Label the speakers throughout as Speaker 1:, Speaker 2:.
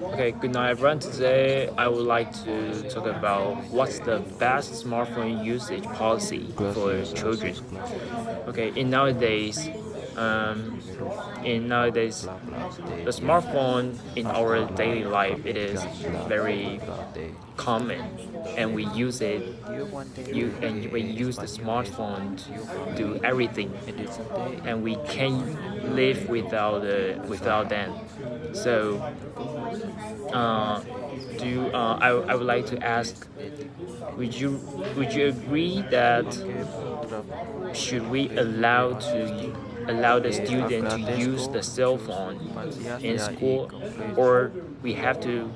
Speaker 1: Okay, good night everyone. Today I would like to talk about what's the best smartphone usage policy for children. Okay, um, in nowadays, the smartphone in our daily life it is very common, and we use it. We use the smartphone to do everything, and we can't live without them. So uh, I would like to ask, would you would you agree that should we allow the student to use the cell phone in school, or we have to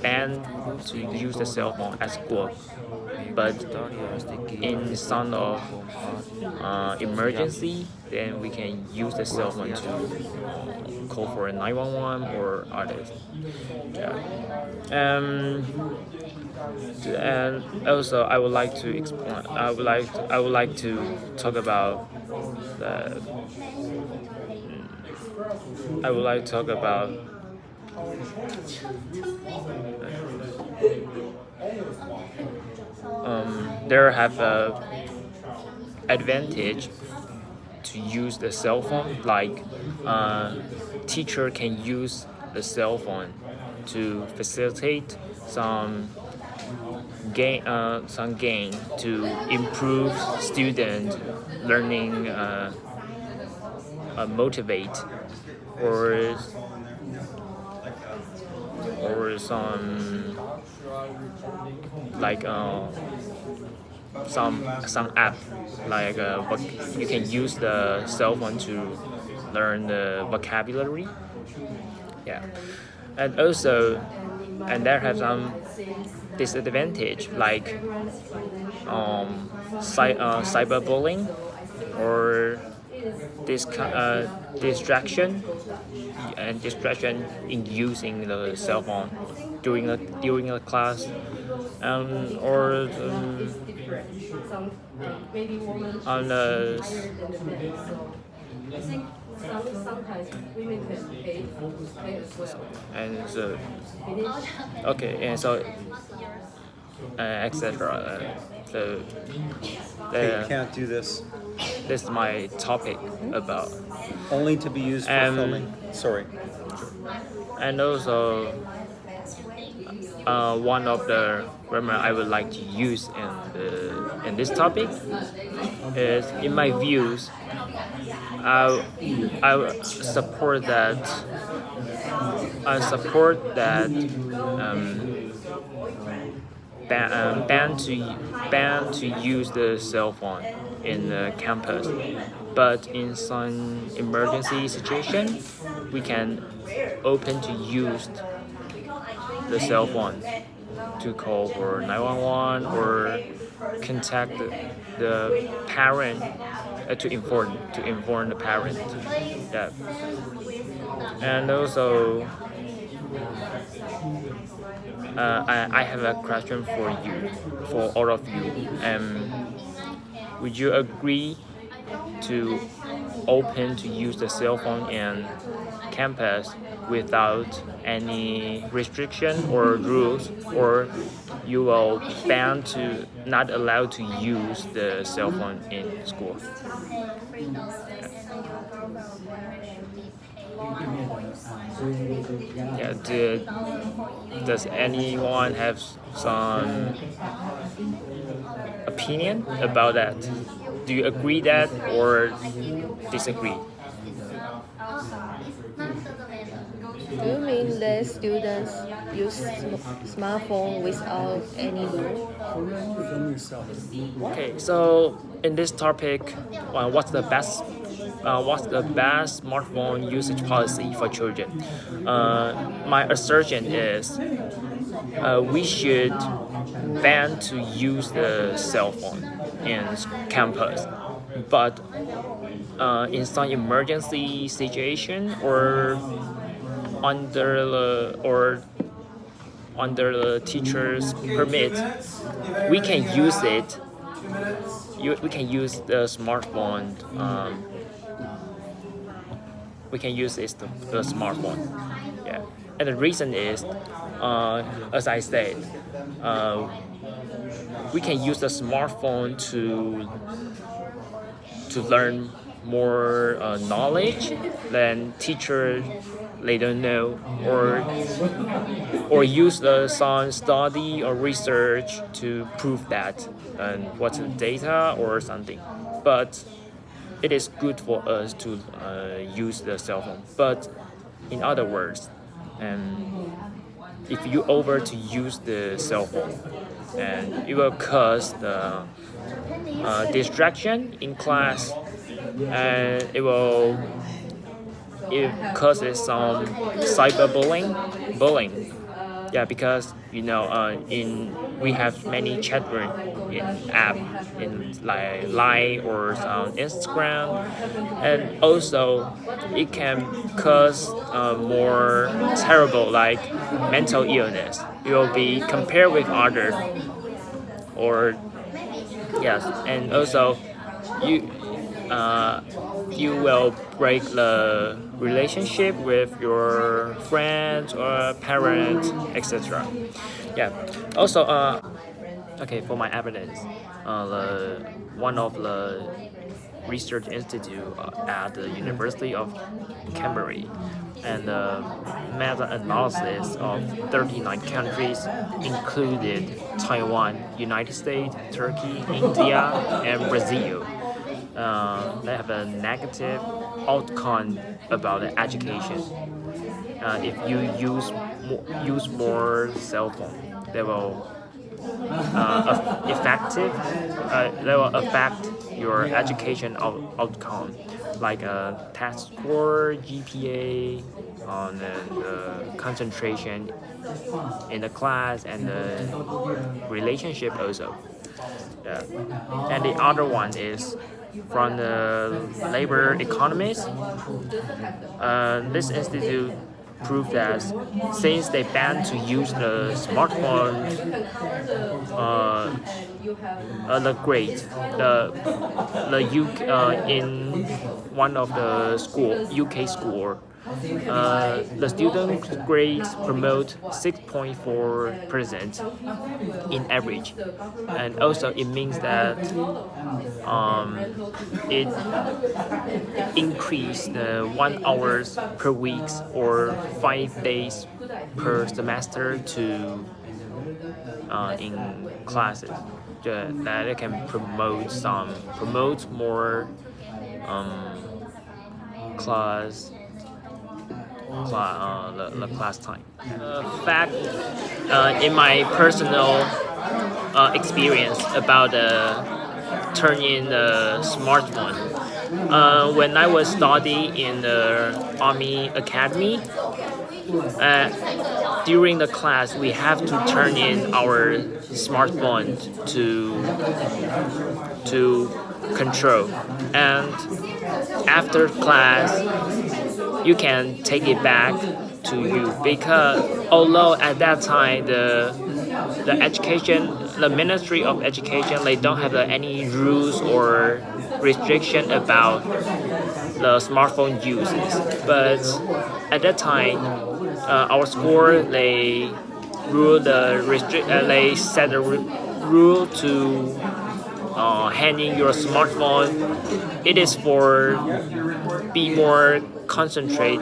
Speaker 1: ban to use the cell phone at school, but in some of emergency, then we can use the cell phone to call for a 911 or others. Yeah. And also, I would like to explain. I would like to talk about the. I would like to talk about. There have a advantage to use the cell phone. Like, teacher can use the cell phone to facilitate some gain to improve student learning, motivate, or some like some app like what you can use the cell phone to learn the vocabulary. Yeah, and also, and there have some disadvantage like cyberbullying or distraction in using the cell phone during a class, or on the and so okay, and so etc. So
Speaker 2: Hey, you can't do this.
Speaker 1: this is my topic about,
Speaker 2: Only to be used for filming. Sorry.
Speaker 1: and also one of the grammar I would like to use in this topic is, in my views, I support that ban to use the cell phone in the campus, but in some emergency situation, we can open to use the cell phone to call for 911 or contact the parent, to inform the parent. Yeah. And also, I have a question for you, for all of you. Would you agree to open to use the cell phone in campus without any restriction or rules, or you will ban to not allowed to use the cell phone in school? Yeah. Does anyone have some opinion about that? Do you agree that or disagree?
Speaker 3: Do you mean that students use smartphone without any rule?
Speaker 1: Okay, so in this topic, what's the best smartphone usage policy for children? My assertion is, we should ban to use the cell phone in campus, but in some emergency situation under the or under the teacher's permit, we can use it. We can use the smartphone. We can use the smartphone. Yeah. and the reason is, as I said, we can use the smartphone to learn more knowledge than teachers they don't know, or use some study or research to prove that and what's the data or something. But it is good for us to use the cell phone. But in other words, if you over to use the cell phone, and it will cause the distraction in class, and it causes some bullying. Yeah, because we have many chat room in app in like Line or some Instagram, and also it can cause more terrible like mental illness. It will be compared with other, or yes, and also you will break the relationship with your friends or parents, etc. Yeah. Also, okay, for my evidence, one of the research institute at the University of Cambridge, and the meta-analysis of 39 countries included Taiwan, United States, Turkey, India, and Brazil. They have a negative outcome about the education. If you use more cell phone, they will they will affect your education outcome, like test score, GPA, and concentration in the class, and the relationship also. Yeah. And the other one is from the labor economist. This institute proved that since they banned to use the smartphone, the grade, the in one of the UK school, the student grades promote 6.4% in average, and also it means that it increased the 1 hours per week or 5 days per semester to in classes, that it can promote more class time. Fact, in my personal experience about turning the smartphone, when I was studying in the Army Academy, during the class we have to turn in our smartphone to control, and after class you can take it back to you, because although at that time the Ministry of Education, they don't have any rules or restriction about the smartphone uses, but at that time our school they set a rule to handing your smartphone. It is for be more concentrate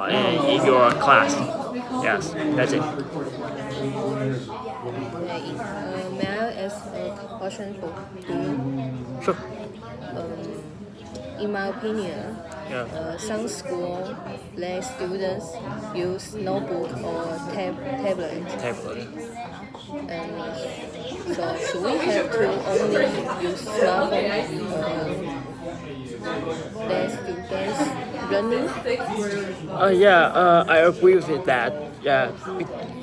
Speaker 1: in your class. Yes, that's it.
Speaker 3: May I ask a question for you?
Speaker 1: Sure.
Speaker 3: In my opinion, some school let students use notebook or tablet. And so should we have to only use smartphone let students learning?
Speaker 1: I agree with that. Yeah,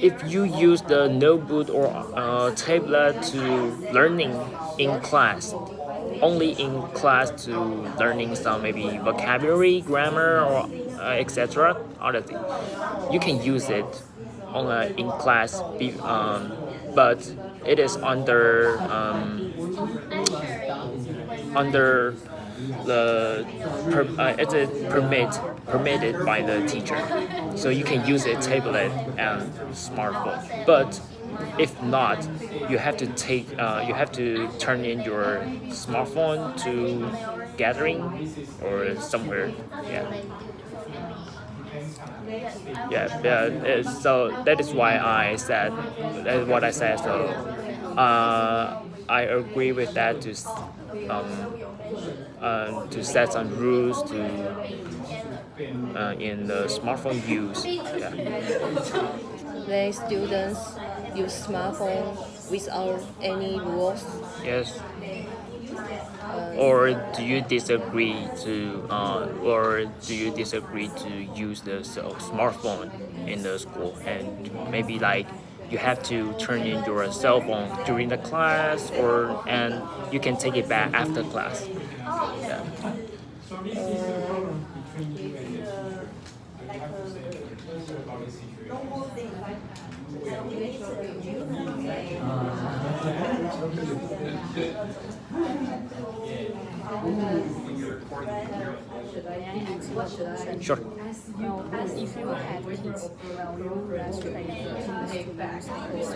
Speaker 1: if you use the notebook or tablet to learning in class, only in class to learning some maybe vocabulary, grammar, or etc. other thing, you can use it in class. But it is under the it's a permit permitted by the teacher. So you can use a tablet and smartphone. But if not, you have to turn in your smartphone to gathering or somewhere. Yeah. So that is why I said that's what I said. So I agree with that to set some rules to in the smartphone use. Yeah.
Speaker 3: Let students use smartphone without any rules.
Speaker 1: Yes. Or do you disagree to use the smartphone in the school, and maybe like you have to turn in your cell phone during the class, and you can take it back after class. Yeah. Sure.
Speaker 4: If you had kids, will you restrict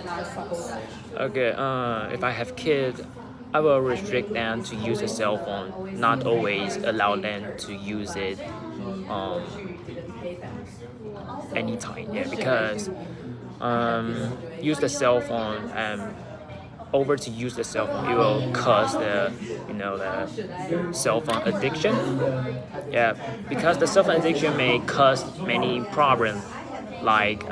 Speaker 4: smartphones?
Speaker 1: Okay. If I have kids, I will restrict them to use a cell phone. Not always allow them to use it anytime. Yeah, because use the cell phone to use the cell phone, it will cause the cell phone addiction. Yeah, because the cell phone addiction may cause many problems like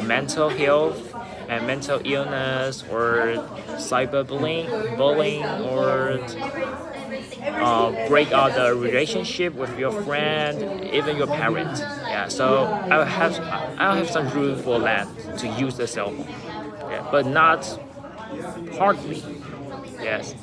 Speaker 1: mental health and mental illness, or cyberbullying, or break out the relationship with your friend, even your parent. Yeah, so I'll have some rules for that to use the cell phone. Yeah, but not hardly. Yes.